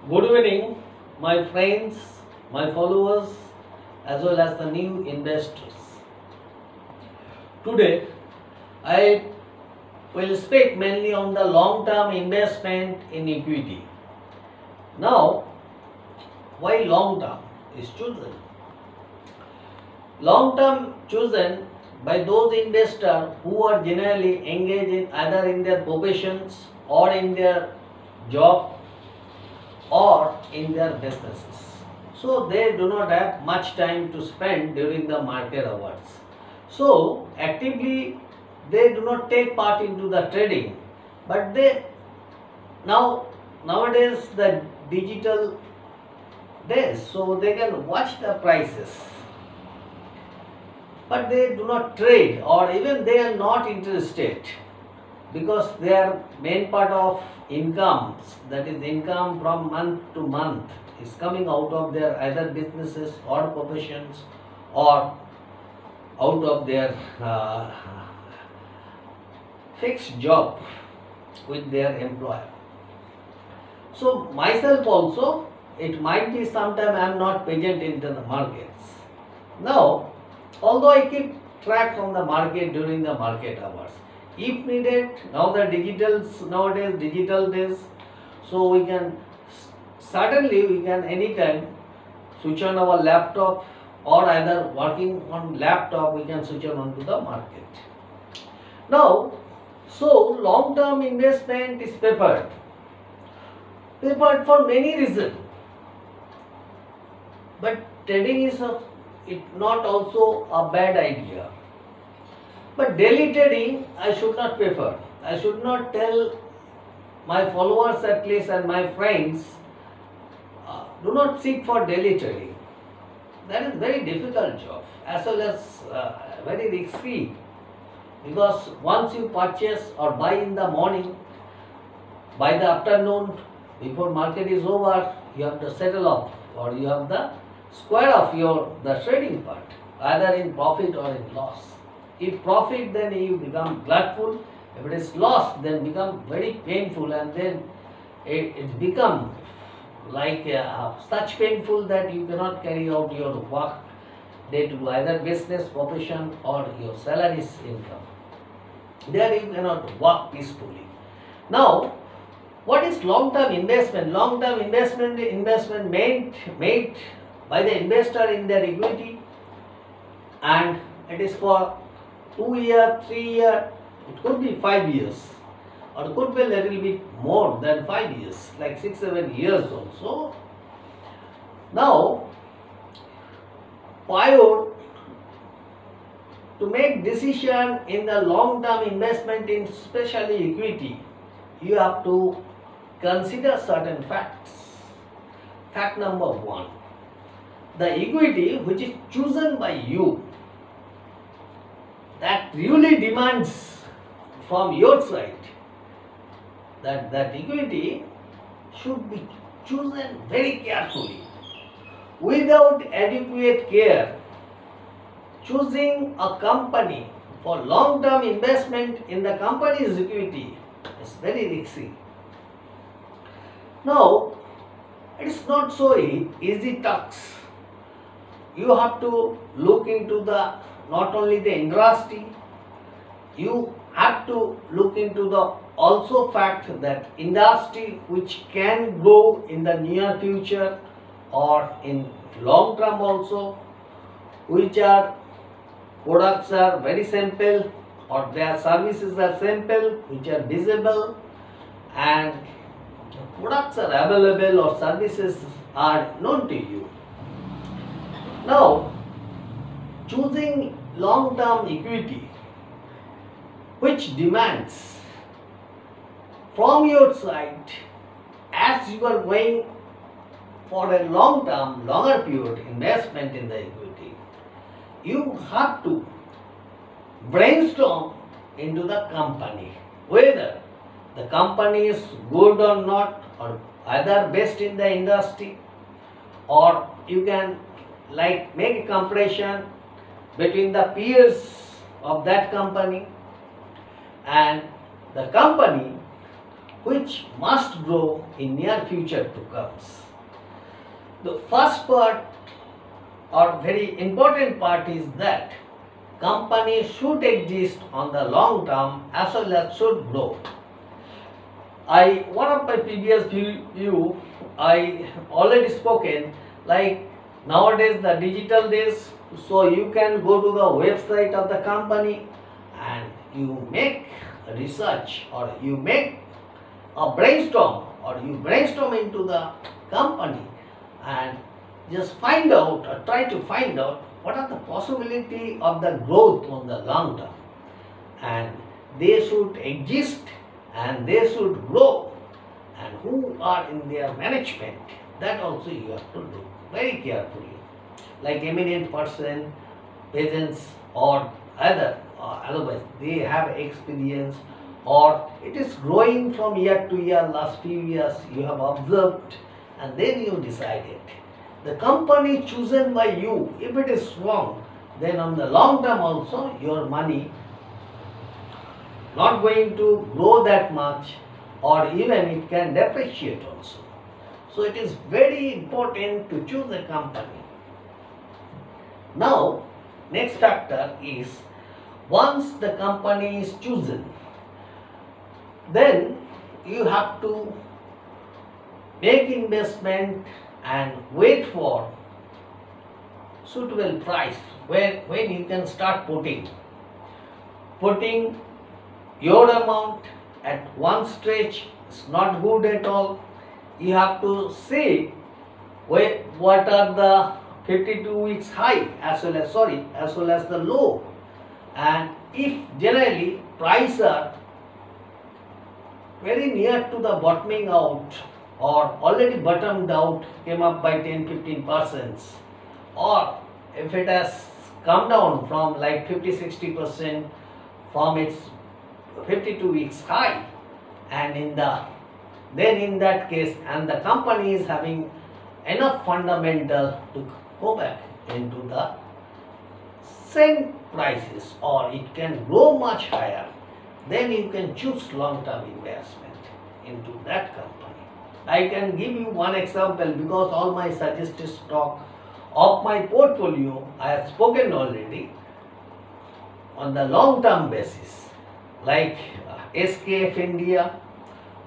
Good evening, my friends, my followers, as well as the new investors. Today, I will speak mainly on the long term investment in equity. Now, why long term is chosen? Long term chosen by those investors who are generally engaged in either in their professions or in their job or in their businesses. So they do not have much time to spend during the market hours. So actively they do not take part into the trading, but they nowadays the digital days, so they can watch the prices, but they do not trade or even they are not interested because their main part of incomes, that is income from month to month, is coming out of their either businesses or professions or out of their fixed job with their employer. So myself also, it might be sometime I am not present into the markets. Now, although I keep track on the market during the market hours, if needed, nowadays digital days, so we can suddenly we can anytime switch on our laptop or either working on laptop we can switch on to the market. Now, so long term investment is preferred for many reasons, but trading is not also a bad idea. But daily trading, I should not prefer. I should not tell my followers at least and my friends, do not seek for daily trading. That is very difficult job as well as very risky, because once you purchase or buy in the morning, by the afternoon before market is over, you have to settle off or you have the square of the trading part, either in profit or in loss. If profit, then you become gladful. If it is loss, then become very painful, and then it become like such painful that you cannot carry out your work day to either business, profession or your salaries income. There you cannot work peacefully. Now, what is long-term investment? Long-term investment made by the investor in their equity, and it is for 2 year, 3 year, it could be 5 years, or it could be a little bit more than 5 years, like 6-7 years also. Now, prior to make decision in the long-term investment in especially equity, you have to consider certain facts. Fact number one: the equity which is chosen by you, that really demands from your side that equity should be chosen very carefully. Without adequate care, choosing a company for long-term investment in the company's equity is very risky. Now, it is not so easy task. You have to look into the not only the industry, you have to look into the also fact that industry which can grow in the near future or in long term also, which are products are very simple or their services are simple, which are visible, and products are available or services are known to you. Now, choosing long-term equity which demands from your side, as you are going for a long-term, longer period investment in the equity, you have to brainstorm into the company, whether the company is good or not, or either best in the industry, or you can like make a comparison between the peers of that company and the company which must grow in near future to comes. The first part or very important part is that company should exist on the long term as well as should grow. One of my previous view, I already spoken, like nowadays the digital days, so you can go to the website of the company and you make research or you make a brainstorm or you brainstorm into the company and just find out or try to find out what are the possibility of the growth on the long term, and they should exist and they should grow, and who are in their management, that also you have to look very carefully, like eminent person, peasants or otherwise they have experience or it is growing from year to year, last few years you have observed and then you decided. The company chosen by you, if it is strong, then on the long term also your money not going to grow that much or even it can depreciate also. So it is very important to choose a company. Now, next factor is once the company is chosen, then you have to make investment and wait for suitable price when you can start putting your amount at one stretch is not good at all. You have to see what are the 52 weeks high as well as the low, and if generally price are very near to the bottoming out or already bottomed out, came up by 10-15%, or if it has come down from like 50-60% from its 52 weeks high, and in that case, and the company is having enough fundamental to go back into the same prices or it can grow much higher, then you can choose long-term investment into that company. I can give you one example because all my suggested stock of my portfolio I have spoken already on the long-term basis, like SKF India,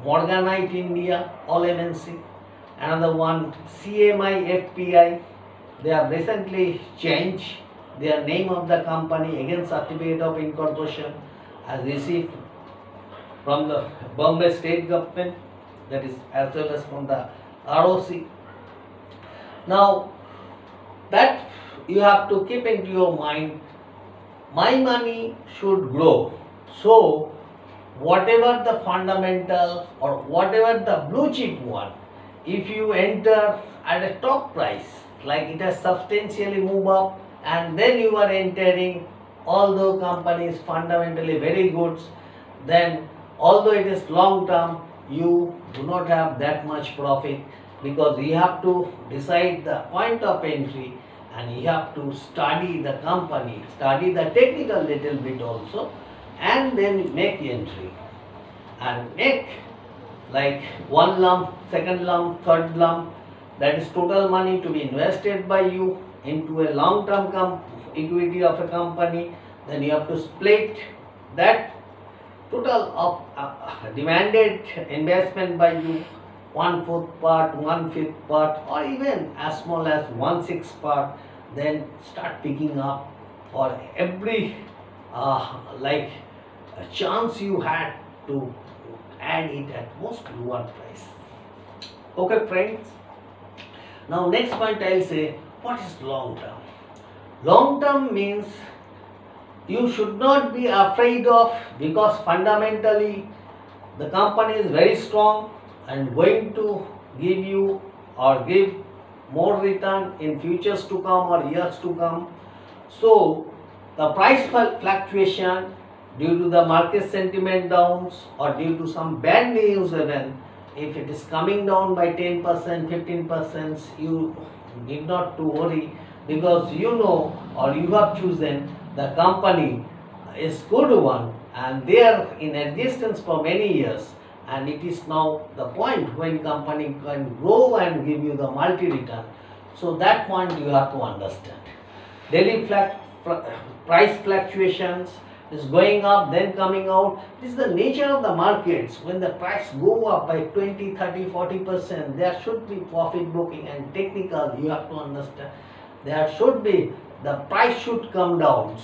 Morganite India, all MNC, another one CMI FPI. They have recently changed their name of the company, again certificate of incorporation has received from the Bombay state government, that is as well as from the ROC. Now that you have to keep into your mind, my money should grow. So whatever the fundamental or whatever the blue chip one, if you enter at a top price, like it has substantially moved up and then you are entering, although company is fundamentally very good, then although it is long term, you do not have that much profit because you have to decide the point of entry and you have to study the company, study the technical little bit also, and then make entry and make like one lump, second lump, third lump, that is total money to be invested by you into a long-term equity of a company. Then you have to split that total of demanded investment by you, 1/4 part, 1/5 part, or even as small as 1/6 part. Then start picking up for every like a chance you had to add it at most lower price. Okay friends, now next point I will say, what is long term? Long term means you should not be afraid of, because fundamentally the company is very strong and going to give you or give more return in futures to come or years to come. So the price fluctuation due to the market sentiment downs or due to some bad news even, if it is coming down by 10%, 15%, you need not to worry, because you know or you have chosen the company is good one and they are in existence for many years and it is now the point when company can grow and give you the multi-return. So that point you have to understand. Daily price fluctuations is going up then coming out. This is the nature of the markets. When the price go up by 20, 30, 40%, there should be profit booking, and technical you have to understand. There should be, the price should come down.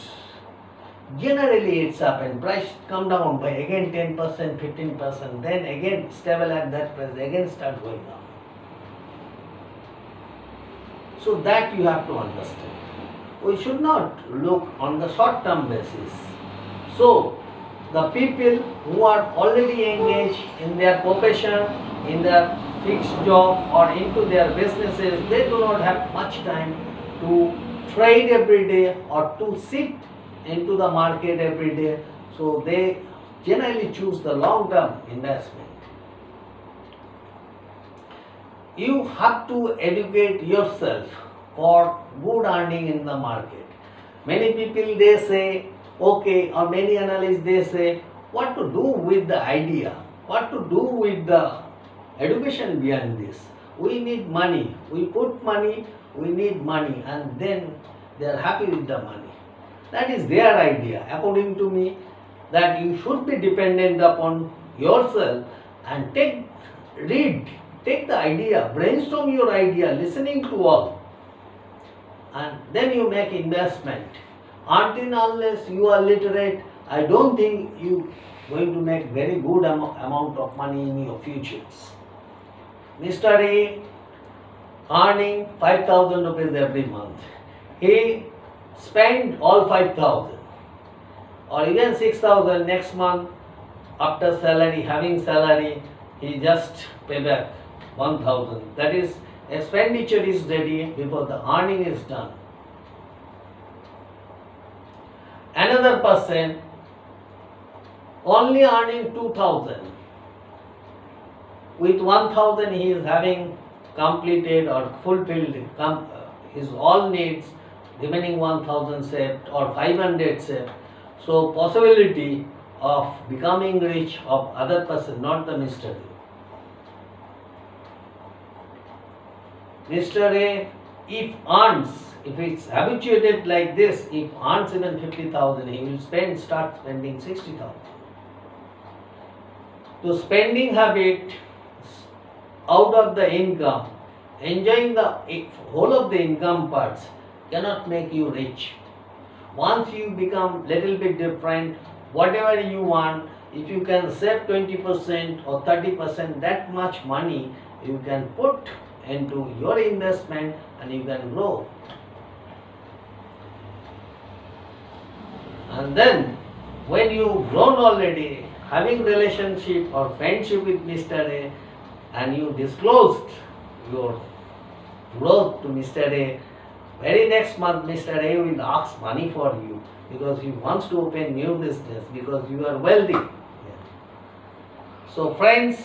Generally it's happened, price come down by again 10%, 15%, then again stable at that price, again start going up. So that you have to understand. We should not look on the short term basis. So the people who are already engaged in their profession, in their fixed job or into their businesses, they do not have much time to trade every day or to sit into the market every day. So they generally choose the long term investment. You have to educate yourself for good earning in the market. Many people they say, okay, or many analysts they say, what to do with the idea, what to do with the education behind this. We need money, we put money, we need money, and then they are happy with the money. That is their idea. According to me, that you should be dependent upon yourself and take the idea, brainstorm your idea, listening to all, and then you make investment. Until unless you are literate, I don't think you going to make very good amount of money in your futures. Mr. A earning 5,000 rupees every month. He spend all 5,000 or even 6,000 next month. After salary, having salary, he just pay back 1,000. That is, expenditure is ready before the earning is done. Another person only earning 2,000. With 1,000 he is having completed or fulfilled his all needs, remaining 1,000 saved or 500 saved. So possibility of becoming rich of other person, not the Mr. A. Mr. A, if earns, if it's habituated like this, if earns even 50,000, he will start spending 60,000. So spending habit out of the income, enjoying the whole of the income parts cannot make you rich. Once you become little bit different, whatever you want, if you can save 20% or 30%, that much money you can put into your investment and you can grow. And then when you grown already, having relationship or friendship with Mr. A, and you disclosed your growth to Mr. A, very next month Mr. A will ask money for you because he wants to open new business because you are wealthy. So friends,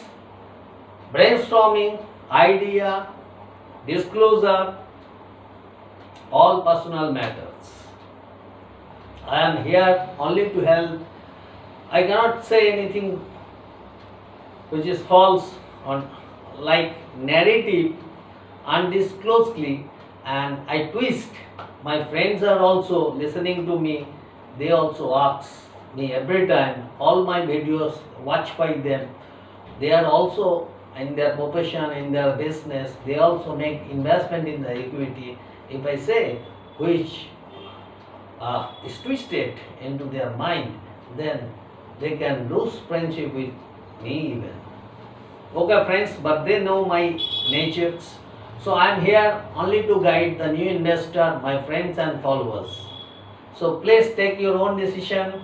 brainstorming, idea, disclosure, all personal matters. I am here only to help. I cannot say anything which is false or like narrative undisclosedly, and I twist. My friends are also listening to me. They also ask me every time, all my videos watched by them. They are also in their profession, in their business, they also make investment in the equity. If I say which is twisted into their mind, then they can lose friendship with me even. Okay friends, but they know my natures. So I am here only to guide the new investor, my friends and followers. So please take your own decision.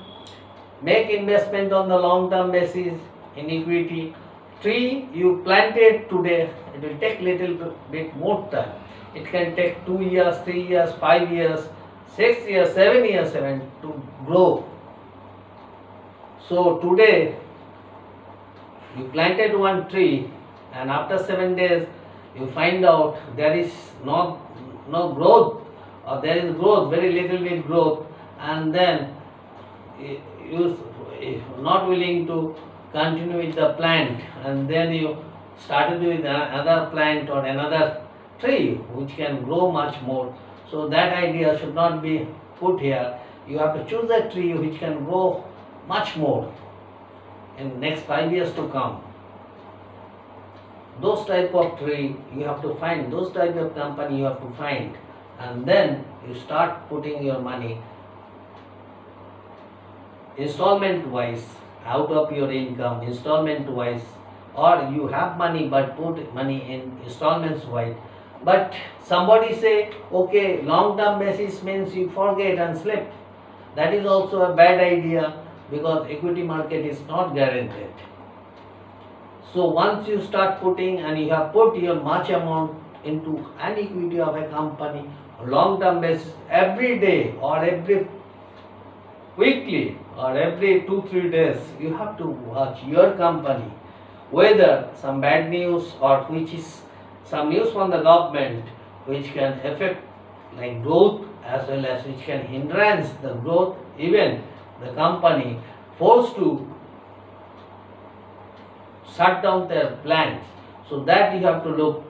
Make investment on the long term basis in equity. Tree you planted today, it will take little bit more time. It can take 2 years, 3 years, 5 years, 6 years, 7 years even to grow. So today you planted one tree and after 7 days you find out there is no growth, or there is growth, very little bit growth, and then you not willing to continue with the plant and then you started with another plant or another tree which can grow much more. So that idea should not be put here. You have to choose a tree which can grow much more in next 5 years to come. Those type of tree you have to find, those type of company you have to find, and then you start putting your money installment wise out of your income, installment wise, or you have money but put money in installments wise. But somebody say, okay, long term basis means you forget and slip. That is also a bad idea because equity market is not guaranteed. So once you start putting and you have put your much amount into an equity of a company, long term basis, every day or every weekly or every 2-3 days, you have to watch your company whether some bad news or which is some news from the government which can affect like growth as well as which can hindrance the growth, even the company forced to shut down their plants. So that you have to look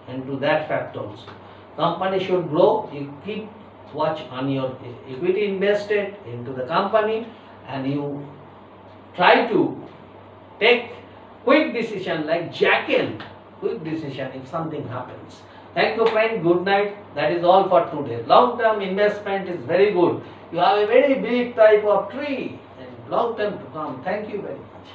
into that fact also. Company should grow, you keep watch on your equity invested into the company and you try to take quick decision like Jack in, quick decision if something happens. Thank you friend, good night. That is all for today. Long term investment is very good. You have a very big type of tree and long term to come. Thank you very much.